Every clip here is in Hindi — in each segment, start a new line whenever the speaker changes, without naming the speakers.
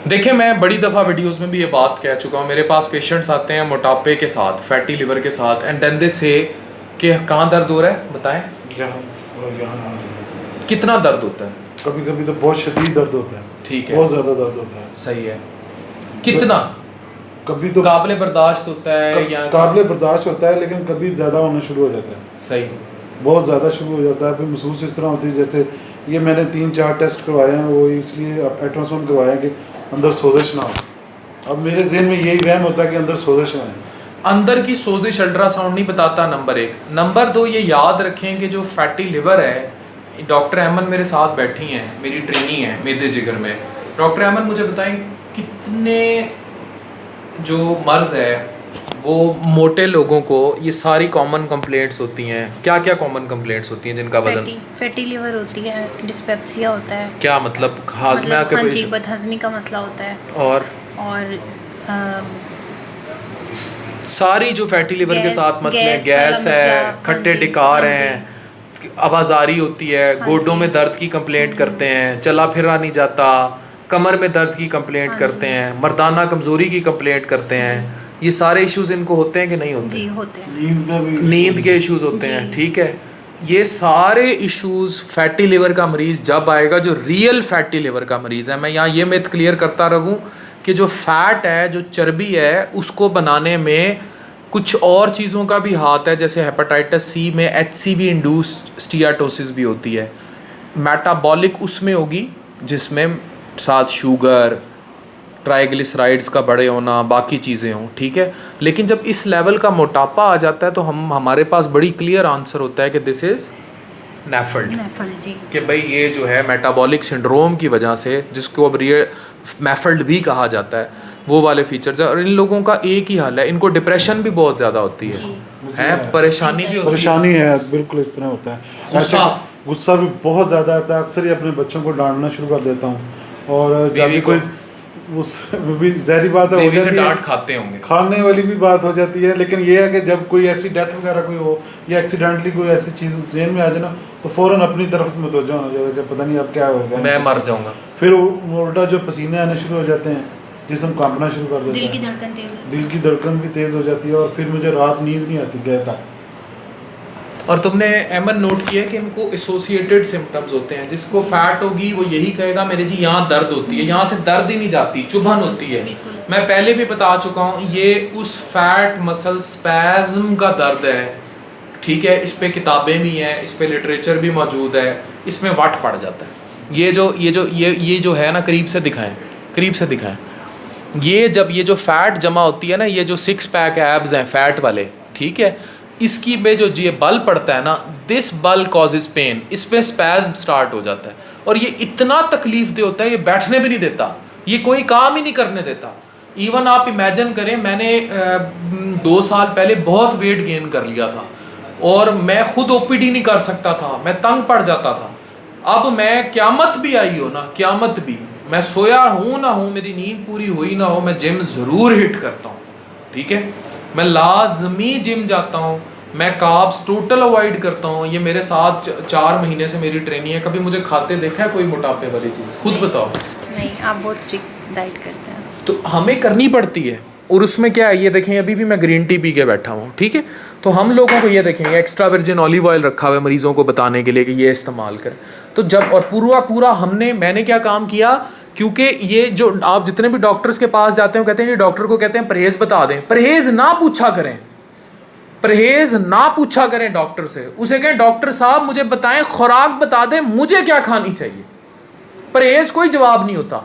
देखिए, मैं बड़ी दफ़ा वीडियोस में भी ये बात कह चुका हूँ। मेरे पास पेशेंट्स आते हैं मोटापे के साथ, फैटी लिवर के साथ, एंड देन दे से कि कहाँ दर्द हो रहा है बताएं।
यहाँ और यहाँ
कितना दर्द होता है?
कभी कभी तो बहुत शदीद दर्द होता है।
ठीक है,
बहुत ज़्यादा दर्द होता है।
सही है। कितना
कभी तो
काबिल बर्दाश्त होता है या
काबिल बर्दाश्त होता है, लेकिन कभी ज़्यादा होना शुरू हो जाता है।
सही,
बहुत ज़्यादा शुरू हो जाता है। फिर महसूस इस तरह होती है जैसे ये मैंने 3-4 टेस्ट करवाए हैं, वो इसलिए अल्ट्रासाउंड करवाए हैं कि अंदर सोजिश ना हो। अब मेरे जहन में यही वहम होता है कि अंदर सोजिश ना है।
अंदर की सोजिश अल्ट्रासाउंड नहीं बताता, नंबर 1। नंबर 2, ये याद रखें कि जो फैटी लिवर है, डॉक्टर अहमद मेरे साथ बैठी हैं, मेरी ट्रेनी है मेदे जिगर में। डॉक्टर अहमद मुझे बताएं कितने जो मर्ज़ है वो मोटे लोगों को ये सारी कॉमन कंप्लेंट्स होती हैं। क्या क्या कॉमन कंप्लेंट्स होती हैं जिनका वजन?
फैटी लिवर होती है, डिस्पेप्सिया होता है।
क्या मतलब? हाजमा
मतलब,
के
हाँ जी, बदहजमी का मसला होता है।
और सारी जो फैटी लिवर के साथ मसले हैं, गैस है, खट्टे डिकार हैं, आवाजारी होती है, गोडों में दर्द की कंप्लेंट करते हैं, चला फिरा नहीं जाता, कमर में दर्द की कंप्लेंट करते हैं, मर्दाना कमजोरी की कंप्लेंट करते हैं। ये सारे इश्यूज इनको होते हैं कि नहीं होते?
जी होते हैं।
नींद के इश्यूज होते हैं, ठीक है। ये सारे इश्यूज फैटी लिवर का मरीज जब आएगा, जो रियल फैटी लिवर का मरीज है, मैं यहाँ ये मिथ क्लियर करता रहूँ कि जो फैट है, जो चर्बी है, उसको बनाने में कुछ और चीज़ों का भी हाथ है। जैसे हेपेटाइटिस सी में HCV इंड्यूस्ड स्टीयाटोसिस भी होती है, मेटाबॉलिक उसमें होगी, जिसमें साथ शुगर, ट्राइग्लिसराइड्स का बड़े होना, बाकी चीज़ें हों, ठीक है। लेकिन जब इस लेवल का मोटापा आ जाता है तो हमारे पास बड़ी क्लियर आंसर होता है कि दिस इज़ नेफल्ड
जी।
कि भाई ये जो है मेटाबॉलिक सिंड्रोम की वजह से, जिसको अब मैफल्ड भी कहा जाता है, वो वाले फीचर्स है। और इन लोगों का एक ही हाल है, इनको डिप्रेशन भी बहुत ज़्यादा होती है, परेशानी भी होती है।
परेशानी है, बिल्कुल इस तरह होता है। गुस्सा भी बहुत ज़्यादा आता है। अक्सर ही अपने बच्चों को डांटना शुरू कर देता हूँ। और जब भी कोई उस भी जहरी बात है, हो जाती है,
डांट खाते होंगे,
खाने वाली भी बात हो जाती है। लेकिन ये है कि जब कोई ऐसी डेथ वगैरह कोई हो या एक्सीडेंटली कोई ऐसी चीज़ जेल में आ जाए ना, तो फ़ौरन अपनी तरफ मुतवज्जो हो जाए कि पता नहीं अब क्या होगा,
मैं मर जाऊंगा।
फिर उल्टा जो पसीने आने शुरू हो जाते हैं, जिस्म कांपना शुरू कर देता है, दिल की धड़कन भी तेज़ हो जाती है, और फिर मुझे रात नींद नहीं आती गए तक।
और तुमने अहमद नोट किया कि इनको एसोसिएटेड सिम्टम्स होते हैं। जिसको फैट होगी वो यही कहेगा मेरे जी यहाँ दर्द होती है, यहाँ से दर्द ही नहीं जाती, चुभन होती है। मैं पहले भी बता चुका हूँ, ये उस फैट मसल स्पैज्म का दर्द है, ठीक है। इस पे किताबें भी हैं, इस पे लिटरेचर भी मौजूद है, इसमें वट पड़ जाता है। ये जो है ना, करीब से दिखाएं। ये जब ये जो फैट जमा होती है ना, ये जो 6 पैक एब्स हैं फैट वाले, ठीक है, इसकी में जो ये बल पड़ता है ना, दिस बल कॉजेज पेन, इस पे स्पैज्म स्टार्ट हो जाता है। और ये इतना तकलीफ दे होता है, ये बैठने भी नहीं देता, ये कोई काम ही नहीं करने देता। इवन आप इमेजिन करें, मैंने 2 साल पहले बहुत वेट गेन कर लिया था और मैं खुद OPD नहीं कर सकता था, मैं तंग पड़ जाता था। अब मैं क़यामत भी आई हो ना, क़यामत भी, मैं सोया हूँ ना हूँ, मेरी नींद पूरी हुई ना हो, मैं जिम ज़रूर हिट करता हूँ, ठीक है। मैं लाजमी जिम जाता हूँ, मैं कार्ब्स टोटल अवॉइड करता हूँ। ये मेरे साथ 4 महीने से मेरी ट्रेनिंग है। कभी मुझे खाते देखा है कोई मोटापे वाली चीज़? खुद बताओ।
नहीं, आप बहुत स्ट्रिक्ट डाइट करते हैं।
तो हमें करनी पड़ती है। और उसमें क्या है, ये देखें, अभी भी मैं ग्रीन टी पी के बैठा हूँ, ठीक है। तो हम लोगों को ये देखें, एक्स्ट्रा वर्जिन ऑलिव ऑयल रखा हुआ है मरीज़ों को बताने के लिए कि ये इस्तेमाल करें। तो जब और पूरा मैंने क्या काम किया, क्योंकि ये जो आप जितने भी डॉक्टर्स के पास जाते हैं, कहते हैं, डॉक्टर को कहते हैं परहेज़ बता दें। परहेज़ ना पूछा करें डॉक्टर से। उसे कहें डॉक्टर साहब मुझे बताएं, खुराक बता दें, मुझे क्या खानी चाहिए। परहेज़ कोई जवाब नहीं होता,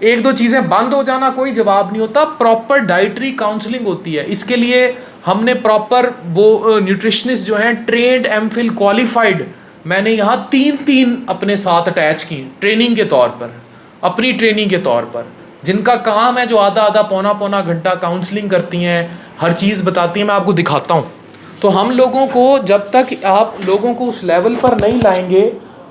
1-2 चीज़ें बंद हो जाना कोई जवाब नहीं होता। प्रॉपर डाइटरी काउंसलिंग होती है। इसके लिए हमने प्रॉपर वो न्यूट्रिशनिस्ट जो हैं, ट्रेंड, MPhil क्वालिफाइड, मैंने यहाँ 3 अपने साथ अटैच की ट्रेनिंग के तौर पर, अपनी ट्रेनिंग के तौर पर, जिनका काम है जो आधा पौना घंटा काउंसलिंग करती हैं, हर चीज़ बताती हैं। मैं आपको दिखाता हूँ। तो हम लोगों को, जब तक आप लोगों को उस लेवल पर नहीं लाएंगे,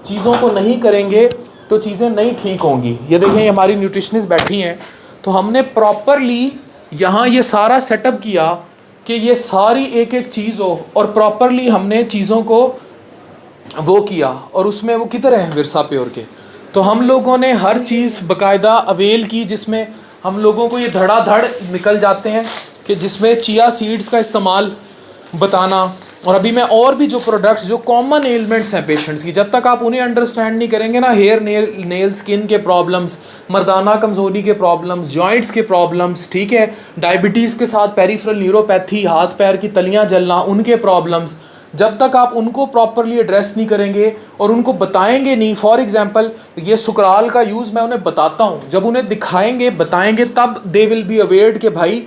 चीज़ों को नहीं करेंगे, तो चीज़ें नहीं ठीक होंगी। ये देखें, हमारी न्यूट्रिशनिस्ट बैठी हैं। तो हमने प्रॉपरली यहाँ ये सारा सेटअप किया कि ये सारी एक चीज़ हो, और प्रॉपरली हमने चीज़ों को वो किया। और उसमें वो किधर है विरसा प्योर के, तो हम लोगों ने हर चीज़ बाकायदा अवेल की, जिसमें हम लोगों को ये धड़ाधड़ निकल जाते हैं कि जिसमें चिया सीड्स का इस्तेमाल बताना, और अभी मैं और भी जो प्रोडक्ट्स जो कॉमन एलिमेंट्स हैं पेशेंट्स की, जब तक आप उन्हें अंडरस्टैंड नहीं करेंगे ना, हेयर नेल स्किन के प्रॉब्लम्स, मर्दाना कमज़ोरी के प्रॉब्लम्स, जॉइंट्स के प्रॉब्लम्स, ठीक है, डायबिटीज़ के साथ पेरिफेरल न्यूरोपैथी, हाथ पैर की तलियाँ जलना, उनके प्रॉब्लम्स, जब तक आप उनको प्रॉपरली एड्रेस नहीं करेंगे और उनको बताएंगे नहीं। फॉर एग्जांपल ये सुकराल का यूज़ मैं उन्हें बताता हूँ, जब उन्हें दिखाएंगे बताएंगे तब दे विल बी अवेयर्ड कि भाई,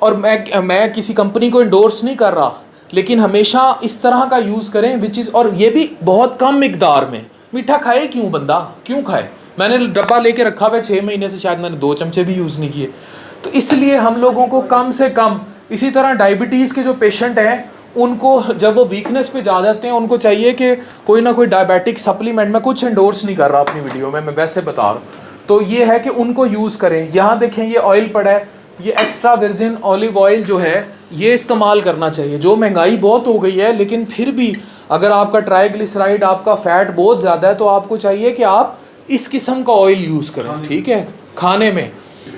और मैं किसी कंपनी को इंडोर्स नहीं कर रहा, लेकिन हमेशा इस तरह का यूज़ करें विच इज़, और ये भी बहुत कम मिकदार में। मीठा खाए क्यों बंदा, क्यों खाए? मैंने डब्बा लेके रखा हुआ है 6 महीने से, शायद मैंने 2 चमचे भी यूज़ नहीं किए। तो इसलिए हम लोगों को कम से कम, इसी तरह डायबिटीज़ के जो पेशेंट हैं उनको जब वो वीकनेस पे जा जाते हैं, उनको चाहिए कि कोई ना कोई डायबिटिक सप्लीमेंट, मैं कुछ इंडोर्स नहीं कर रहा अपनी वीडियो में, मैं वैसे बता रहा हूँ, तो ये है कि उनको यूज़ करें। यहाँ देखें ये ऑयल पड़ा है, ये एक्स्ट्रा वर्जिन ऑलिव ऑयल जो है ये इस्तेमाल करना चाहिए। जो महंगाई बहुत हो गई है, लेकिन फिर भी अगर आपका ट्राइग्लिसराइड, आपका फ़ैट बहुत ज़्यादा है, तो आपको चाहिए कि आप इस किस्म का ऑयल यूज़ करें, ठीक है, खाने में,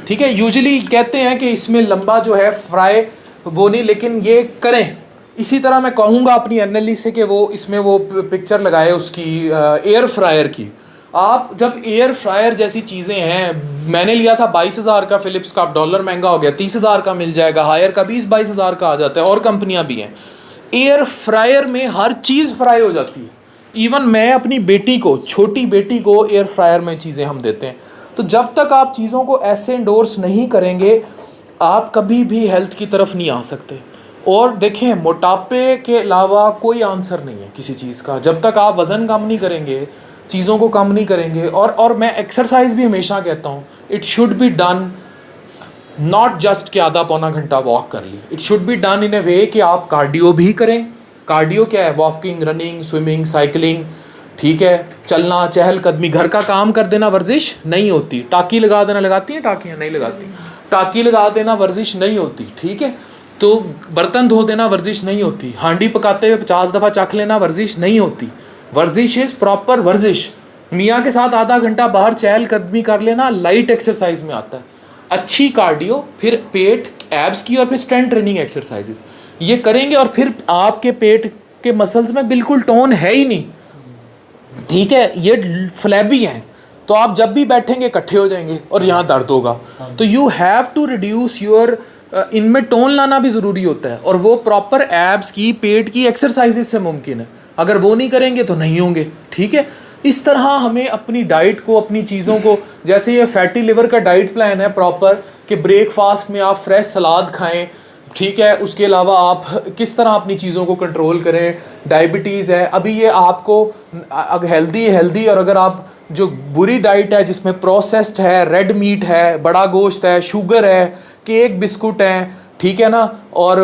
ठीक है। यूजुअली कहते हैं कि इसमें लंबा जो है फ्राई वो नहीं, लेकिन ये करें। इसी तरह मैं कहूँगा अपनी एनएलई से कि वो इसमें वो पिक्चर लगाए उसकी एयर फ्रायर की। आप जब एयर फ्रायर जैसी चीज़ें हैं, मैंने लिया था 22,000 का फ़िलिप्स का, अब डॉलर महंगा हो गया, 30,000 का मिल जाएगा, हायर का 20-22,000 का आ जाता है, और कंपनियां भी हैं। एयर फ्रायर में हर चीज़ फ्राई हो जाती है। इवन मैं अपनी बेटी को, छोटी बेटी को एयर फ्रायर में चीज़ें हम देते हैं। तो जब तक आप चीज़ों को ऐसे इंडोर्स नहीं करेंगे, आप कभी भी हेल्थ की तरफ नहीं आ सकते। और देखें, मोटापे के अलावा कोई आंसर नहीं है किसी चीज़ का। जब तक आप वज़न कम नहीं करेंगे, चीज़ों को कम नहीं करेंगे, और मैं एक्सरसाइज भी हमेशा कहता हूँ, it should be done not just कि आधा पौना घंटा वॉक कर ली, it should be done in a way कि आप कार्डियो भी करें। कार्डियो क्या है? वॉकिंग, रनिंग, स्विमिंग, साइकिलिंग, ठीक है, चलना, चहलकदमी, घर का काम कर देना वर्जिश नहीं होती। टाँकी लगा देना, लगाती हैं टाँकियाँ? नहीं लगाती। टाँकी लगा देना वर्जिश नहीं होती, ठीक है। तो बर्तन धो देना वर्जिश नहीं होती। हांडी पकाते हुए 50 दफ़ा चख लेना वर्जिश नहीं होती। वर्जिश इज़ प्रॉपर वर्जिश। मियाँ के साथ आधा घंटा बाहर चहलकदमी कर लेना लाइट एक्सरसाइज में आता है। अच्छी कार्डियो, फिर पेट, एब्स की, और फिर स्ट्रेंथ ट्रेनिंग एक्सरसाइजेज ये करेंगे, और फिर आपके पेट के मसल्स में बिल्कुल टोन है ही नहीं, ठीक है, ये फ्लैबी हैं। तो आप जब भी बैठेंगे इकट्ठे हो जाएंगे और यहाँ दर्द होगा। तो you have to reduce your, इनमें टोन लाना भी ज़रूरी होता है, और वो प्रॉपर एब्स की, पेट की एक्सरसाइजेज से मुमकिन है। अगर वो नहीं करेंगे तो नहीं होंगे, ठीक है। इस तरह हमें अपनी डाइट को, अपनी चीज़ों को, जैसे ये फैटी लिवर का डाइट प्लान है प्रॉपर, कि ब्रेकफास्ट में आप फ्रेश सलाद खाएं, ठीक है। उसके अलावा आप किस तरह अपनी चीज़ों को कंट्रोल करें। डायबिटीज़ है, अभी ये आपको अगर हेल्दी, और अगर आप जो बुरी डाइट है जिसमें प्रोसेस्ड है, रेड मीट है, बड़ा गोश्त है, शुगर है, केक बिस्कुट है, ठीक है ना, और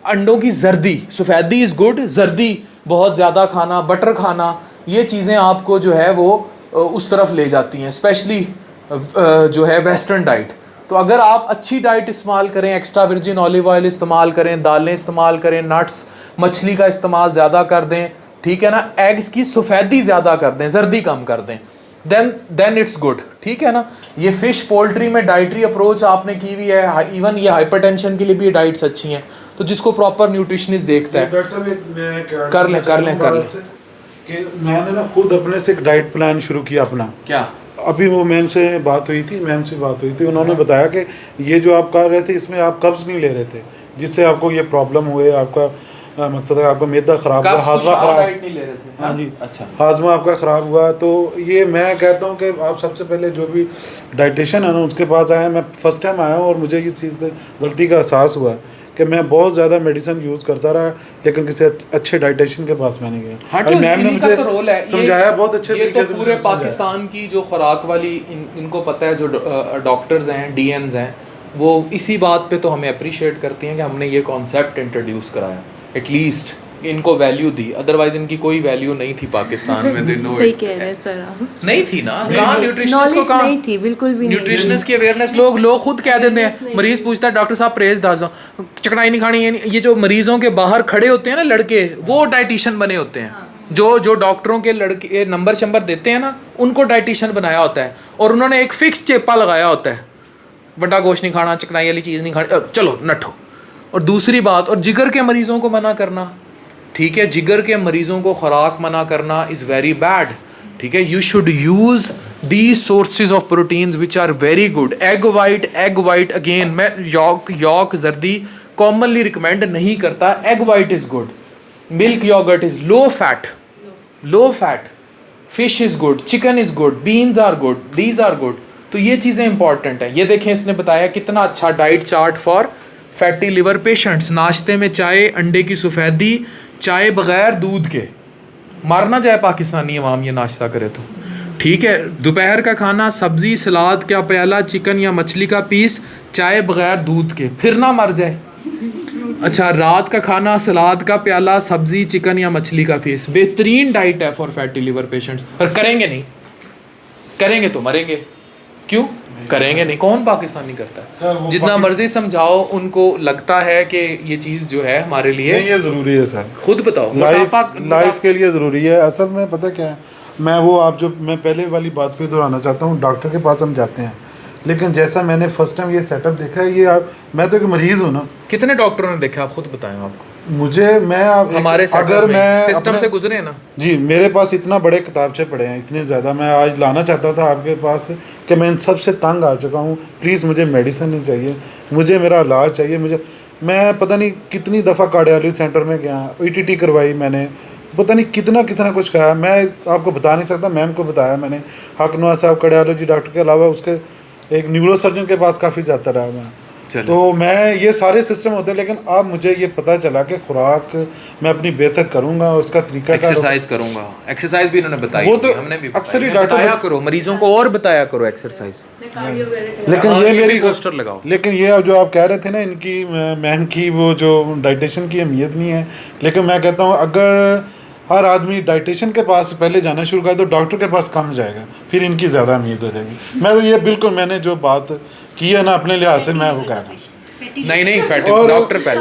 अंडों की जर्दी, सफ़ेदी इज़ गुड, जर्दी बहुत ज़्यादा खाना, बटर खाना, ये चीज़ें आपको जो है वो उस तरफ ले जाती हैं, स्पेशली जो है वेस्टर्न डाइट। तो अगर आप अच्छी डाइट इस्तेमाल करें, एक्स्ट्रा वर्जिन ऑलिव ऑयल इस्तेमाल करें, दालें इस्तेमाल करें, नट्स, मछली का इस्तेमाल ज़्यादा कर दें, ठीक है ना, एग्स की सफ़ेदी ज़्यादा कर दें, जर्दी कम कर दें, देन इट्स गुड, ठीक है ना। ये फ़िश, पोल्ट्री में डाइटरी अप्रोच आपने की हुई है, इवन ये हाइपरटेंशन के लिए भी डाइट्स अच्छी हैं। तो जिसको प्रॉपर न्यूट्रिशनिस्ट देखता है, कर लें
कि मैंने ना खुद अपने से एक डाइट प्लान शुरू किया अपना।
क्या?
अभी वो मैम से बात हुई थी, उन्होंने बताया कि ये जो आप कर रहे थे इसमें आप कब्ज़ नहीं ले रहे थे, जिससे आपको ये प्रॉब्लम हुए, आपका मकसद है आपका मैदा ख़राब हुआ, हाजमा ख़राब
नहीं ले रहे थे।
हाँ जी,
अच्छा,
हाजमा आपका ख़राब हुआ। तो ये मैं कहता हूँ कि आप सबसे पहले जो भी डाइटिशियन है ना उसके पास आए। मैं फ़र्स्ट टाइम आया हूँ और मुझे इस चीज़ का गलती का एहसास हुआ कि मैं बहुत ज़्यादा मेडिसिन यूज़ करता रहा, लेकिन किसी अच्छे डाइटिशियन के पास मैं नहीं गया।
हाँ, तो
मैम ने मुझे
समझाया
बहुत अच्छे तरीके से।
पूरे पाकिस्तान की जो खुराक वाली इनको पता है, जो डॉक्टर्स हैं, डीएनस हैं, वो इसी बात पे तो हमें अप्रिशिएट करती हैं कि हमने ये कॉन्सेप्ट इंट्रोड्यूस कराया, एटलीस्ट इनको वैल्यू दी। अदरवाइज इनकी कोई वैल्यू नहीं थी पाकिस्तान में।
सही कह रहे हैं सर आप।
नहीं थी ना, कहाँ न्यूट्रिशनिस्ट को, कहाँ
नहीं थी, बिल्कुल भी नहीं।
न्यूट्रिशनिस्ट की अवेयरनेस लोग खुद कह देते हैं। मरीज पूछता है डॉक्टर साहब परहेज दाज दो, चकनाई नहीं खानी। ये जो मरीजों के बाहर खड़े होते हैं ना लड़के, वो डाइटिशियन बने होते हैं। जो डॉक्टरों के लड़के नंबर शंबर देते हैं ना, उनको डाइटिशियन बनाया होता है और उन्होंने एक फिक्स चेपा लगाया होता है, बड़ा गोश्त नहीं खाना, चिकनाई वाली चीज़ नहीं खानी, चलो नठो। और दूसरी बात, और जिगर के मरीज़ों को मना करना, ठीक है, जिगर के मरीज़ों को खुराक मना करना इज़ वेरी बैड, ठीक है। You should use these sources of proteins which are very good. Egg white again मैं यॉक जर्दी कॉमनली रिकमेंड नहीं करता, egg white is good, milk yoghurt is low fat, fish is good, chicken is good, beans are good, these are good. तो ये चीज़ें इंपॉर्टेंट हैं। ये देखें, इसने बताया कितना अच्छा diet chart for fatty liver patients. नाश्ते में चाय, अंडे की सफ़ेदी, चाय बग़ैर दूध के, मारना जाए पाकिस्तानी अवाम ये नाश्ता करे तो, ठीक है। दोपहर का खाना सब्ज़ी, सलाद का प्याला, चिकन या मछली का पीस, चाय बग़ैर दूध के, फिर ना मर जाए। अच्छा, रात का खाना सलाद का प्याला, सब्ज़ी, चिकन या मछली का पीस, बेहतरीन डाइट है फॉर फैटी लिवर पेशेंट्स। पर करेंगे नहीं, करेंगे तो मरेंगे। क्यों करेंगे नहीं? कौन पाकिस्तानी करता है? जितना मर्जी समझाओ, उनको लगता है कि ये चीज़ जो है हमारे लिए
नहीं, ये ज़रूरी है सर।
खुद बताओ,
लाइफ के लिए ज़रूरी है। असल में पता क्या है, मैं पहले वाली बात पे दोहराना चाहता हूँ। डॉक्टर के पास हम जाते हैं, लेकिन जैसा मैंने फर्स्ट टाइम ये सेटअप देखा है, मैं तो एक मरीज़ हूँ ना।
कितने डॉक्टरों ने देखा, आप खुद बताएं। आपको
हमारे
अगर मैं सिस्टम से गुजरे ना
जी, मेरे पास इतना बड़े किताबचे पड़े हैं, इतने ज़्यादा। मैं आज लाना चाहता था आपके पास कि मैं इन सब से तंग आ चुका हूँ। प्लीज़ मुझे मेडिसिन नहीं चाहिए, मुझे मेरा इलाज चाहिए। मैं पता नहीं कितनी दफ़ा कार्डियोलॉजी सेंटर में गया, ETT करवाई मैंने, पता नहीं कितना कुछ कहा। मैं आपको बता नहीं सकता, मैम को बताया मैंने। हक नवाज साहब कार्डियोलॉजी डॉक्टर के अलावा उसके एक न्यूरो सर्जन के पास काफ़ी जाता रहा मैं। तो मैं ये सारे सिस्टम होते हैं, लेकिन अब मुझे ये पता चला कि खुराक मैं अपनी बेहतर करूंगा, उसका तरीका
एक्सरसाइज करूंगा। एक्सरसाइज भी इन्होंने बताई,
वो तो
हमने भी
अक्सर ही
बताया करो मरीजों को, और बताया करो एक्सरसाइज।
लेकिन ये मेरी
पोस्टर लगाओ।
लेकिन ये अब जो आप कह रहे थे ना, इनकी मैम की वो जो डाइटिशियन की अहमियत नहीं है, लेकिन मैं कहता हूँ अगर हर आदमी डाइटिशियन के पास पहले जाना शुरू कर तो डॉक्टर के पास कम जाएगा, फिर इनकी ज़्यादा अहमियत हो जाएगी। मैं तो ये बिल्कुल, मैंने जो बात की है ना अपने लिहाज से, मैं वो कह रहा हूँ।
नहीं फैटी डॉक्टर पहले।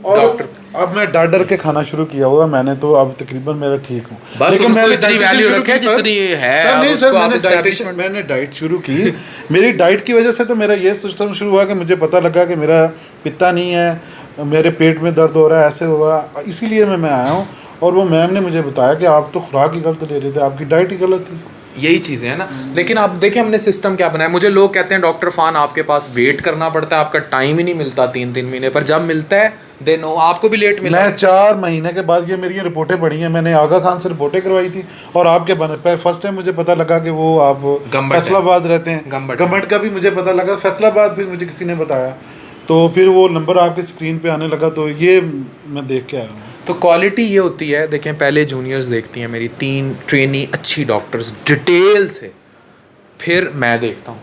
और अब मैं डर के खाना शुरू किया हुआ मैंने, तो अब तकरीबन मेरा ठीक हूँ।
लेकिन मैं इतनी वैल्यू रखे जितनी है।
सर नहीं सर, मैंने डाइट शुरू की। मेरी डाइट की वजह से तो मेरा ये सिस्टम शुरू हुआ कि मुझे पता लगा कि मेरा पित्ता नहीं है, मेरे पेट में दर्द हो रहा है, ऐसे हुआ, इसीलिए मैं आया हूँ। और वो मैम ने मुझे बताया कि आप तो खुराक ही गलत ले रहे थे, आपकी डाइट ही गलत थी।
यही चीज़ें हैं ना। लेकिन आप देखें हमने सिस्टम क्या बनाया। मुझे लोग कहते हैं डॉक्टर फ़ान आपके पास वेट करना पड़ता है, आपका टाइम ही नहीं मिलता 3-3 महीने, पर जब मिलता है दे नो आपको भी लेट मिला।
मैं 4 महीने के बाद ये मेरी रिपोर्टें पड़ी हैं, मैंने आगा खान से रिपोर्टें करवाई थी और आपके बने फर्स्ट टाइम मुझे पता लगा कि वो आप फैसलाबाद रहते हैं। गम्बट का भी मुझे पता लगा, फैसलाबाद फिर मुझे किसी ने बताया, तो फिर वो नंबर आपके स्क्रीन पे आने लगा, तो ये मैं देख के आया हूँ।
तो क्वालिटी ये होती है, देखें पहले जूनियर्स देखती हैं मेरी 3 ट्रेनी अच्छी डॉक्टर्स डिटेल से, फिर मैं देखता हूँ,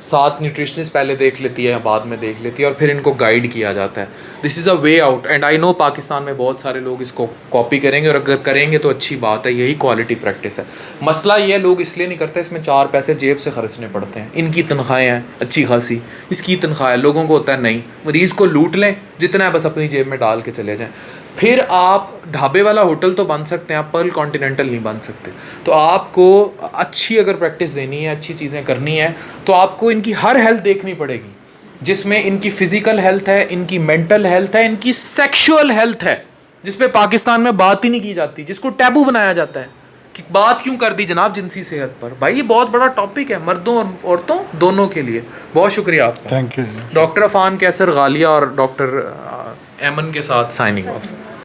7 न्यूट्रिशनिस्ट पहले देख लेती है, बाद में देख लेती है, और फिर इनको गाइड किया जाता है। This is a way out, and I know Pakistan में बहुत सारे लोग इसको कॉपी करेंगे, और अगर करेंगे तो अच्छी बात है, यही क्वालिटी प्रैक्टिस है। मसला ये है लोग इसलिए नहीं करते, इसमें 4 पैसे जेब से खर्चने पड़ते हैं। इनकी तनख्वाहें हैं अच्छी खासी, इसकी तनख्वाह है, लोगों को होता है नहीं, मरीज़ को लूट लें जितना है बस अपनी जेब में डाल के चले जाएँ। फिर आप ढाबे वाला होटल तो बन सकते हैं, आप पर्ल कॉन्टिनेंटल नहीं बन सकते। तो आपको अच्छी अगर प्रैक्टिस देनी है, अच्छी चीज़ें करनी है, तो आपको इनकी हर हेल्थ देखनी पड़ेगी, जिसमें इनकी फ़िज़िकल हेल्थ है, इनकी मेंटल हेल्थ है, इनकी सेक्शुअल हेल्थ है, जिस पे पाकिस्तान में बात ही नहीं की जाती, जिसको टैबू बनाया जाता है कि बात क्यों कर दी जनाब जिनसी सेहत पर। भाई ये बहुत बड़ा टॉपिक है, मर्दों और औरतों दोनों के लिए। बहुत शुक्रिया आपका।
Thank you.
डॉक्टर अफान कैसर गालिया और डॉक्टर एमन के साथ साइनिंग ऑफ।